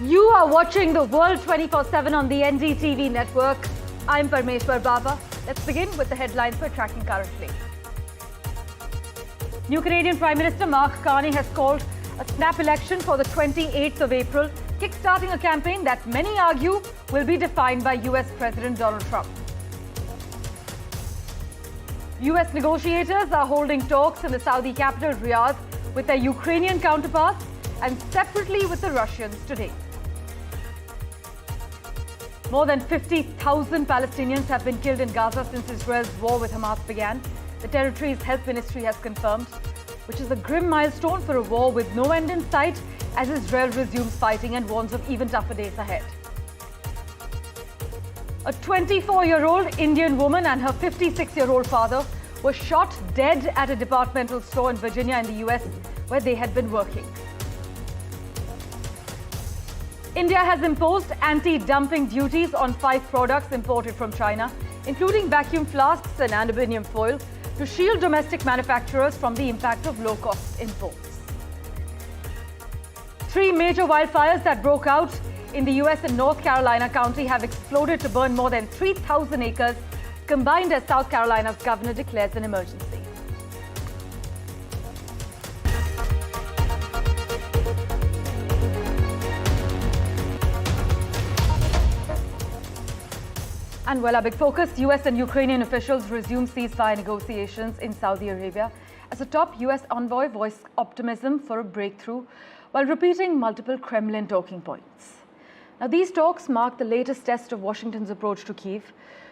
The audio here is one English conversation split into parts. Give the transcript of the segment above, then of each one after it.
You are watching the world 24/7 on the NDTV network. I'm Parmeshwar Bawa. Let's begin with the headlines we're tracking currently. New Canadian Prime Minister Mark Carney has called a snap election for the 28th of April, kickstarting a campaign that many argue will be defined by US President Donald Trump. US negotiators are holding talks in the Saudi capital Riyadh with their Ukrainian counterparts and separately with the Russians today. More than 50,000 Palestinians have been killed in Gaza since Israel's war with Hamas began. The territory's health ministry has confirmed, which is a grim milestone for a war with no end in sight as Israel resumes fighting and warns of even tougher days ahead. A 24-year-old Indian woman and her 56-year-old father were shot dead at a departmental store in Virginia in the US where they had been working. India has imposed anti-dumping duties on 5 products imported from China, including vacuum flasks and aluminium foil, to shield domestic manufacturers from the impact of low-cost imports. 3 major wildfires that broke out in the US and North Carolina County have exploded to burn more than 3,000 acres, combined as South Carolina's governor declares an emergency. And well, our big focus, US and Ukrainian officials resume ceasefire negotiations in Saudi Arabia as a top US envoy voiced optimism for a breakthrough while repeating multiple Kremlin talking points. Now, these talks mark the latest test of Washington's approach to Kyiv.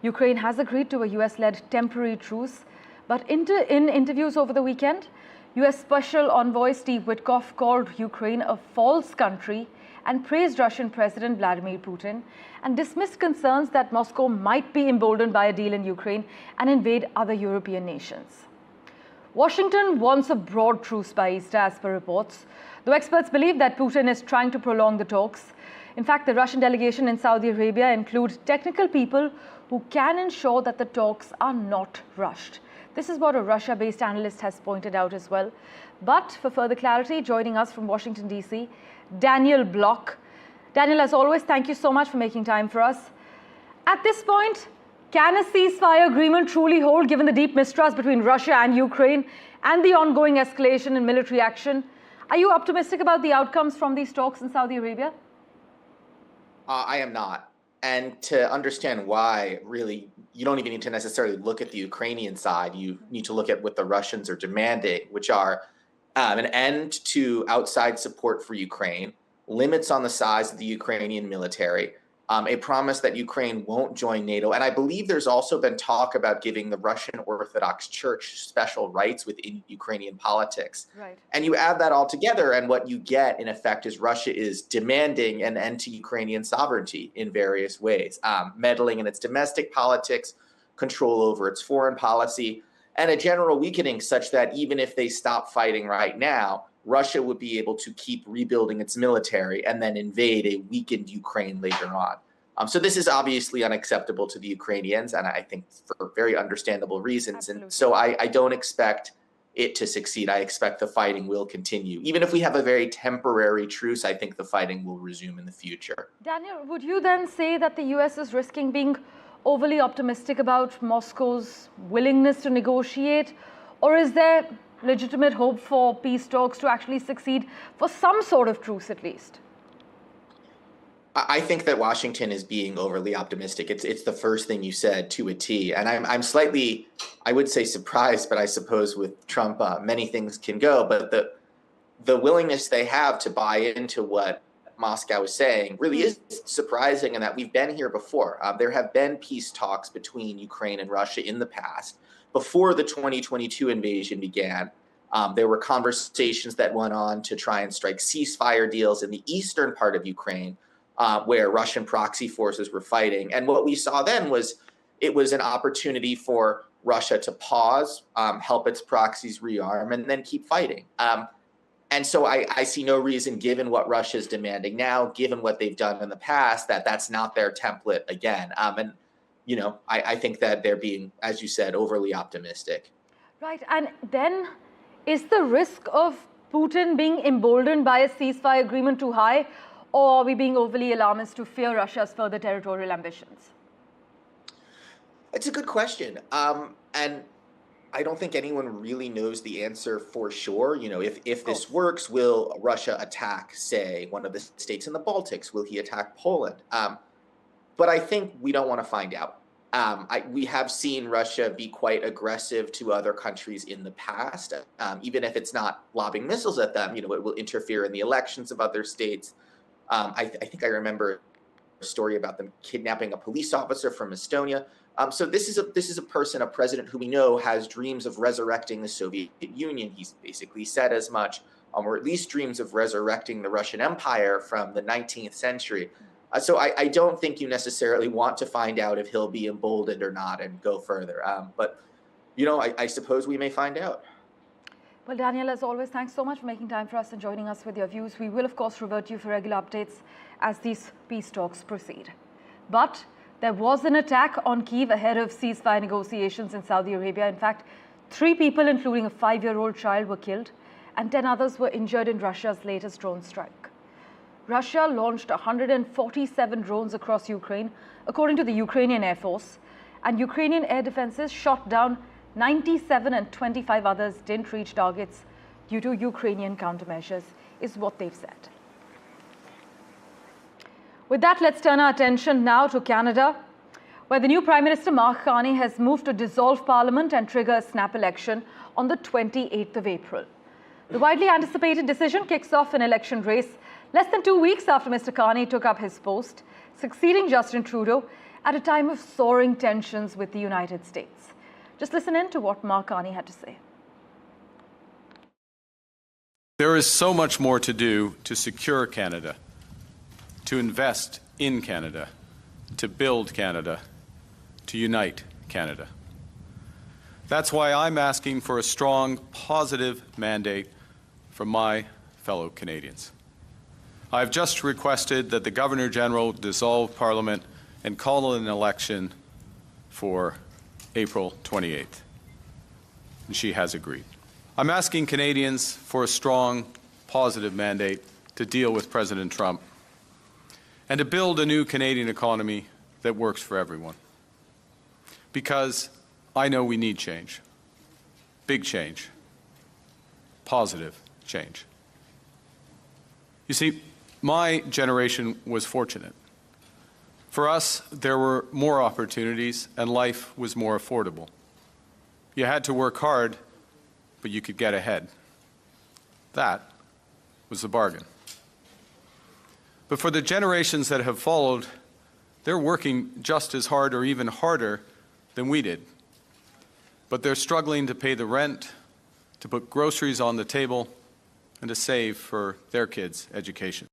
Ukraine has agreed to a US-led temporary truce, but in interviews over the weekend, US Special Envoy Steve Witkoff called Ukraine a false country and praised Russian President Vladimir Putin and dismissed concerns that Moscow might be emboldened by a deal in Ukraine and invade other European nations. Washington wants a broad truce by Easter, as per reports, though experts believe that Putin is trying to prolong the talks. In fact, the Russian delegation in Saudi Arabia include technical people who can ensure that the talks are not rushed. This is what a Russia-based analyst has pointed out as well. But for further clarity, joining us from Washington, D.C., Daniel Block. Daniel, as always, thank you so much for making time for us. At this point, can a ceasefire agreement truly hold, given the deep mistrust between Russia and Ukraine and the ongoing escalation in military action? Are you optimistic about the outcomes from these talks in Saudi Arabia? I am not. And to understand why, really, you don't even need to necessarily look at the Ukrainian side. You need to look at what the Russians are demanding, which are an end to outside support for Ukraine, limits on the size of the Ukrainian military, a promise that Ukraine won't join NATO. And I believe there's also been talk about giving the Russian Orthodox Church special rights within Ukrainian politics. Right. And you add that all together, and what you get, in effect, is Russia is demanding an end to Ukrainian sovereignty in various ways, meddling in its domestic politics, control over its foreign policy, and a general weakening such that even if they stop fighting right now, Russia would be able to keep rebuilding its military and then invade a weakened Ukraine later on. So this is obviously unacceptable to the Ukrainians, and I think for very understandable reasons. Absolutely. And so I don't expect it to succeed. I expect the fighting will continue. Even if we have a very temporary truce, I think the fighting will resume in the future. Daniel, would you then say that the US is risking being overly optimistic about Moscow's willingness to negotiate, or is there legitimate hope for peace talks to actually succeed for some sort of truce at least? I think that Washington is being overly optimistic. It's the first thing you said to a T. And I'm slightly, I would say, surprised, but I suppose with Trump, many things can go. But the willingness they have to buy into what Moscow is saying really is surprising, in that we've been here before. There have been peace talks between Ukraine and Russia in the past. Before the 2022 invasion began, there were conversations that went on to try and strike ceasefire deals in the eastern part of Ukraine, where Russian proxy forces were fighting. And what we saw then was it was an opportunity for Russia to pause, help its proxies rearm, and then keep fighting. And so I see no reason, given what Russia is demanding now, given what they've done in the past, that that's not their template again. And, you know, I think that they're being, as you said, overly optimistic. Right. And then is the risk of Putin being emboldened by a ceasefire agreement too high? Or are we being overly alarmist to fear Russia's further territorial ambitions? It's a good question. And I don't think anyone really knows the answer for sure. You know, if this works, will Russia attack, say, one of the states in the Baltics? Will he attack Poland? But I think we don't want to find out. We have seen Russia be quite aggressive to other countries in the past, even if it's not lobbing missiles at them. You know, it will interfere in the elections of other states. I think I remember a story about them kidnapping a police officer from Estonia. So this is a person, a president who we know has dreams of resurrecting the Soviet Union. He's basically said as much, or at least dreams of resurrecting the Russian Empire from the 19th century. So I don't think you necessarily want to find out if he'll be emboldened or not and go further. But, you know, I suppose we may find out. Well, Daniel, as always, thanks so much for making time for us and joining us with your views. We will, of course, revert to you for regular updates as these peace talks proceed. But there was an attack on Kyiv ahead of ceasefire negotiations in Saudi Arabia. In fact, 3 people, including a 5-year-old child, were killed and 10 others were injured in Russia's latest drone strike. Russia launched 147 drones across Ukraine, according to the Ukrainian Air Force, and Ukrainian air defenses shot down 97 and 25 others didn't reach targets due to Ukrainian countermeasures, is what they've said. With that, let's turn our attention now to Canada, where the new Prime Minister Mark Carney has moved to dissolve Parliament and trigger a snap election on the 28th of April. The widely anticipated decision kicks off an election race less than 2 weeks after Mr. Carney took up his post, succeeding Justin Trudeau at a time of soaring tensions with the United States. Just listen in to what Mark Carney had to say. There is so much more to do to secure Canada, to invest in Canada, to build Canada, to unite Canada. That's why I'm asking for a strong, positive mandate from my fellow Canadians. I've just requested that the Governor-General dissolve Parliament and call an election for April 28th. And she has agreed. I'm asking Canadians for a strong, positive mandate to deal with President Trump and to build a new Canadian economy that works for everyone. Because I know we need change. Big change. Positive change. You see, my generation was fortunate. For us, there were more opportunities and life was more affordable. You had to work hard, but you could get ahead. That was the bargain. But for the generations that have followed, they're working just as hard or even harder than we did. But they're struggling to pay the rent, to put groceries on the table, and to save for their kids' education.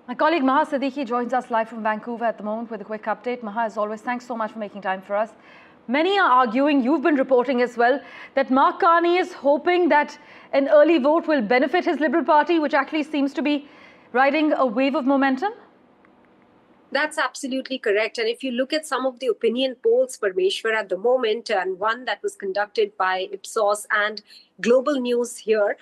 My colleague Maha Siddiqui joins us live from Vancouver at the moment with a quick update. Maha, as always, thanks so much for making time for us. Many are arguing, you've been reporting as well, that Mark Carney is hoping that an early vote will benefit his Liberal Party, which actually seems to be riding a wave of momentum. That's absolutely correct. And if you look at some of the opinion polls, Parmeshwar, at the moment, and one that was conducted by Ipsos and Global News here,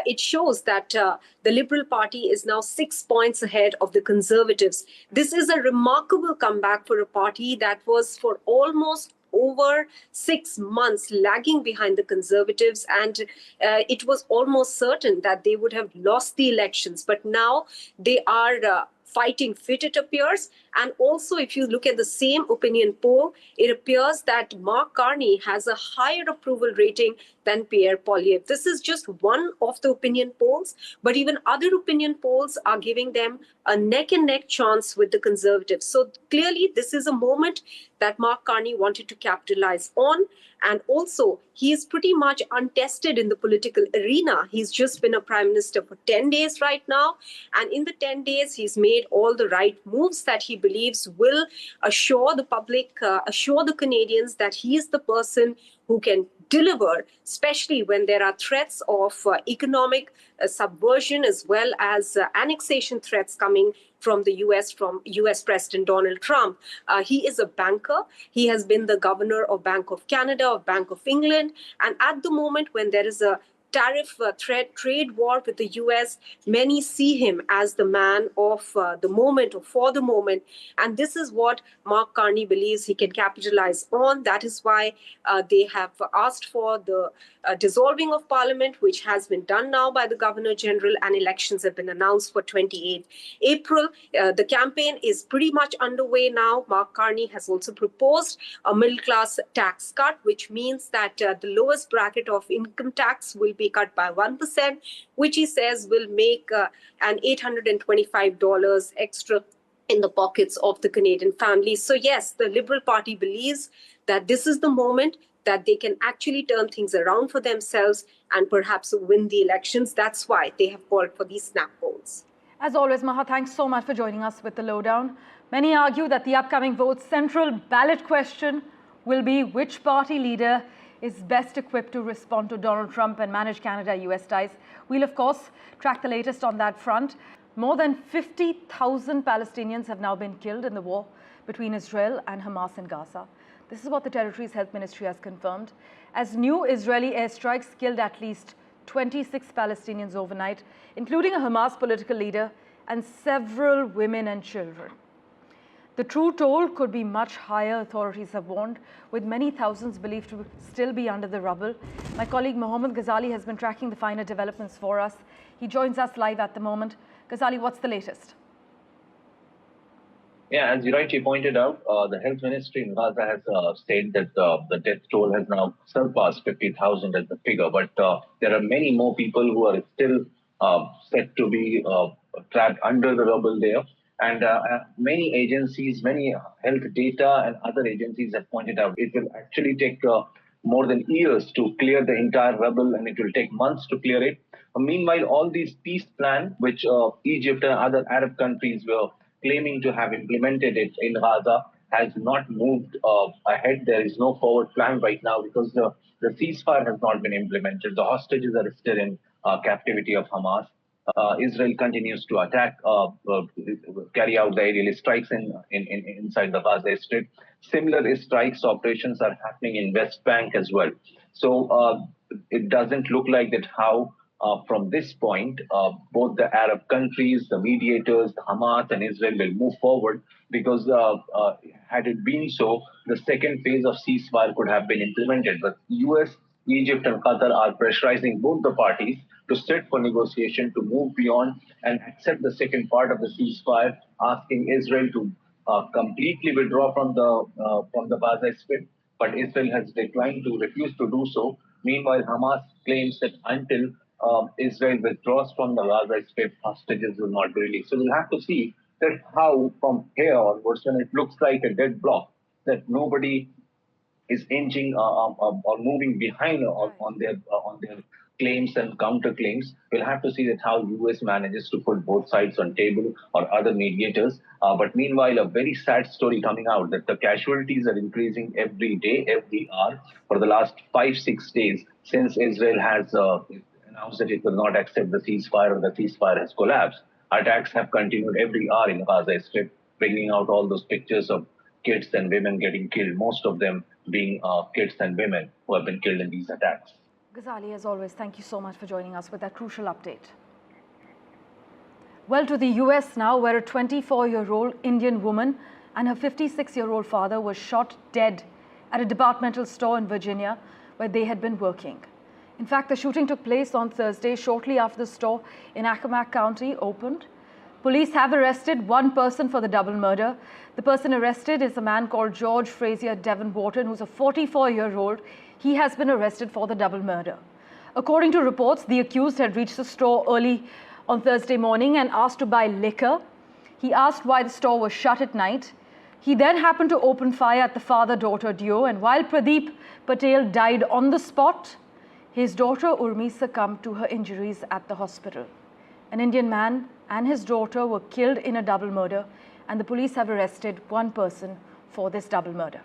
it shows that the Liberal Party is now 6 points ahead of the Conservatives. This is a remarkable comeback for a party that was for almost over 6 months lagging behind the Conservatives, and it was almost certain that they would have lost the elections. But now they are fighting fit, it appears. And also, if you look at the same opinion poll, it appears that Mark Carney has a higher approval rating than Pierre Poilievre. This is just one of the opinion polls, but even other opinion polls are giving them a neck-and-neck chance with the Conservatives. So clearly, this is a moment that Mark Carney wanted to capitalize on. And also, he is pretty much untested in the political arena. He's just been a prime minister for 10 days right now. And in the 10 days, he's made all the right moves that he believes will assure the public, assure the Canadians that he is the person who can deliver, especially when there are threats of economic subversion as well as annexation threats coming from the US, from US President Donald Trump. He is a banker. He has been the governor of Bank of Canada, of Bank of England. And at the moment, when there is a tariff threat, trade war with the US. Many see him as the man of the moment or for the moment. And this is what Mark Carney believes he can capitalize on. That is why they have asked for the dissolving of parliament, which has been done now by the Governor General, and elections have been announced for 28th April. The campaign is pretty much underway now. Mark Carney has also proposed a middle-class tax cut, which means that the lowest bracket of income tax will be cut by 1%, which he says will make an $825 extra in the pockets of the Canadian families. So yes, the Liberal Party believes that this is the moment that they can actually turn things around for themselves and perhaps win the elections. That's why they have called for these snap polls. As always, Maha, thanks so much for joining us with the lowdown. Many argue that the upcoming vote's central ballot question will be which party leader is best equipped to respond to Donald Trump and manage Canada-US ties. We'll, of course, track the latest on that front. More than 50,000 Palestinians have now been killed in the war between Israel and Hamas in Gaza. This is what the territory's health ministry has confirmed, as new Israeli airstrikes killed at least 26 Palestinians overnight, including a Hamas political leader and several women and children. The true toll could be much higher, authorities have warned, with many thousands believed to still be under the rubble. My colleague Mohammed Ghazali has been tracking the finer developments for us. He joins us live at the moment. Ghazali, what's the latest? Yeah, as you rightly pointed out, the health ministry in Gaza has said that the death toll has now surpassed 50,000 as the figure, but there are many more people who are still said to be trapped under the rubble there. And many agencies, many health data and other agencies have pointed out it will actually take more than years to clear the entire rubble, and it will take months to clear it. Meanwhile, all these peace plans, which Egypt and other Arab countries were claiming to have implemented it in Gaza, has not moved ahead. There is no forward plan right now because the ceasefire has not been implemented. The hostages are still in captivity of Hamas. Israel continues to attack, carry out the aerial strikes inside the Gaza Strip. Similar strikes operations are happening in West Bank as well. So it doesn't look like that how from this point, both the Arab countries, the mediators, the Hamas and Israel will move forward, because had it been so, the second phase of ceasefire could have been implemented. But US, Egypt and Qatar are pressurizing both the parties to sit for negotiation, to move beyond and accept the second part of the ceasefire, asking Israel to completely withdraw from the Gaza Strip. But Israel has declined to refuse to do so. Meanwhile, Hamas claims that until Israel withdraws from the Gaza Strip, hostages will not be released. So we'll have to see that how from here onwards, when it looks like a dead block, that nobody is inching or moving behind on their claims and counterclaims. We'll have to see that how US manages to put both sides on table or other mediators. But meanwhile, a very sad story coming out that the casualties are increasing every day, every hour for the last 5-6 days since Israel has announced that it will not accept the ceasefire, or the ceasefire has collapsed. Attacks have continued every hour in Gaza Strip, bringing out all those pictures of kids and women getting killed, most of them being kids and women who have been killed in these attacks. Ghazali, as always, thank you so much for joining us with that crucial update. Well, to the US now, where a 24-year-old Indian woman and her 56-year-old father were shot dead at a departmental store in Virginia where they had been working. In fact, the shooting took place on Thursday, shortly after the store in Accomack County opened. Police have arrested one person for the double murder. The person arrested is a man called George Frazier Devon Wharton, who's a 44-year-old. He has been arrested for the double murder. According to reports, the accused had reached the store early on Thursday morning and asked to buy liquor. He asked why the store was shut at night. He then happened to open fire at the father-daughter duo, and while Pradeep Patel died on the spot, his daughter Urmi succumbed to her injuries at the hospital. An Indian man and his daughter were killed in a double murder, and the police have arrested one person for this double murder.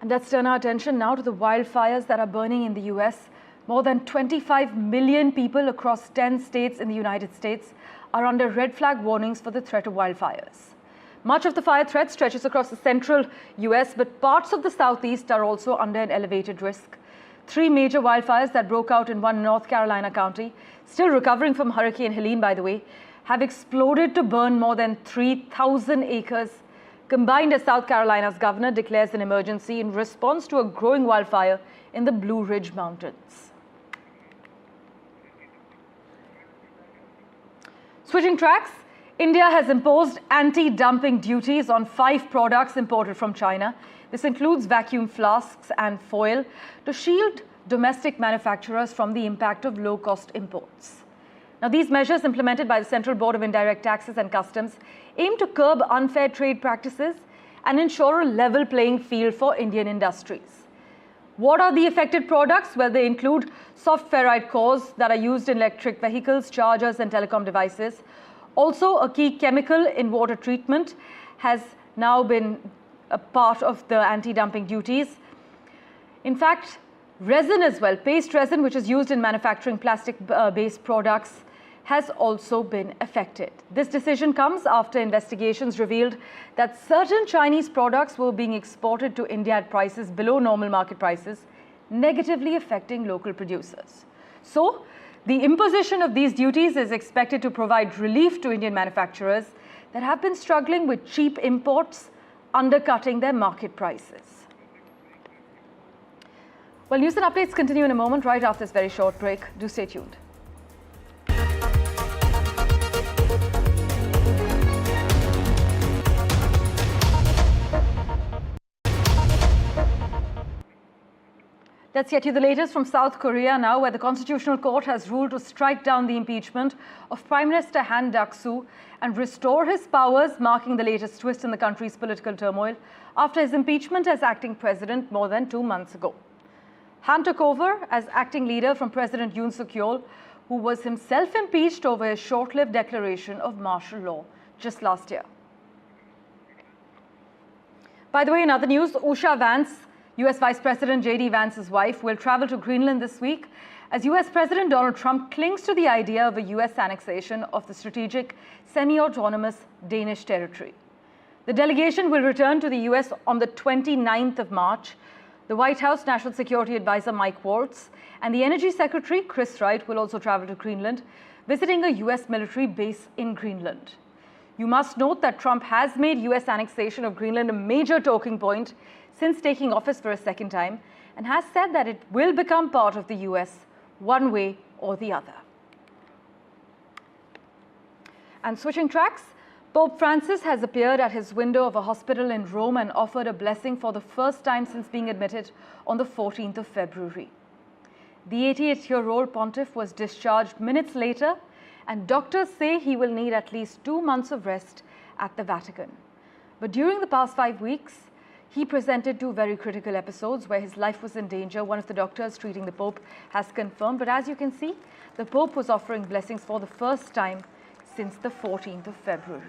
And let's turn our attention now to the wildfires that are burning in the US. More than 25 million people across 10 states in the United States are under red flag warnings for the threat of wildfires. Much of the fire threat stretches across the central US, but parts of the southeast are also under an elevated risk. 3 major wildfires that broke out in one North Carolina county, still recovering from Hurricane Helene, by the way, have exploded to burn more than 3,000 acres, combined as South Carolina's governor declares an emergency in response to a growing wildfire in the Blue Ridge Mountains. Switching tracks, India has imposed anti-dumping duties on 5 products imported from China. This includes vacuum flasks and foil to shield domestic manufacturers from the impact of low-cost imports. Now, these measures implemented by the Central Board of Indirect Taxes and Customs aim to curb unfair trade practices and ensure a level playing field for Indian industries. What are the affected products? Well, they include soft ferrite cores that are used in electric vehicles, chargers and telecom devices. Also, a key chemical in water treatment has now been a part of the anti-dumping duties. In fact, resin as well, paste resin, which is used in manufacturing plastic-based products, has also been affected. This decision comes after investigations revealed that certain Chinese products were being exported to India at prices below normal market prices, negatively affecting local producers. So, the imposition of these duties is expected to provide relief to Indian manufacturers that have been struggling with cheap imports, undercutting their market prices. Well, news and updates continue in a moment, right after this very short break. Do stay tuned. Let's get you the latest from South Korea now, where the Constitutional Court has ruled to strike down the impeachment of Prime Minister Han Duck-soo and restore his powers, marking the latest twist in the country's political turmoil after his impeachment as acting president more than 2 months ago. Han took over as acting leader from President Yoon Suk-yeol, who was himself impeached over his short-lived declaration of martial law just last year. By the way, in other news, Usha Vance, US Vice President J.D. Vance's wife, will travel to Greenland this week as US President Donald Trump clings to the idea of a US annexation of the strategic semi-autonomous Danish territory. The delegation will return to the US on the 29th of March. The White House National Security Advisor Mike Waltz and the Energy Secretary Chris Wright will also travel to Greenland, visiting a US military base in Greenland. You must note that Trump has made US annexation of Greenland a major talking point since taking office for a second time, and has said that it will become part of the US one way or the other. And switching tracks, Pope Francis has appeared at his window of a hospital in Rome and offered a blessing for the first time since being admitted on the 14th of February. The 88-year-old pontiff was discharged minutes later, and doctors say he will need at least 2 months of rest at the Vatican. But during the past 5 weeks, he presented 2 very critical episodes where his life was in danger. One of the doctors treating the Pope has confirmed, but as you can see, the Pope was offering blessings for the first time since the 14th of February.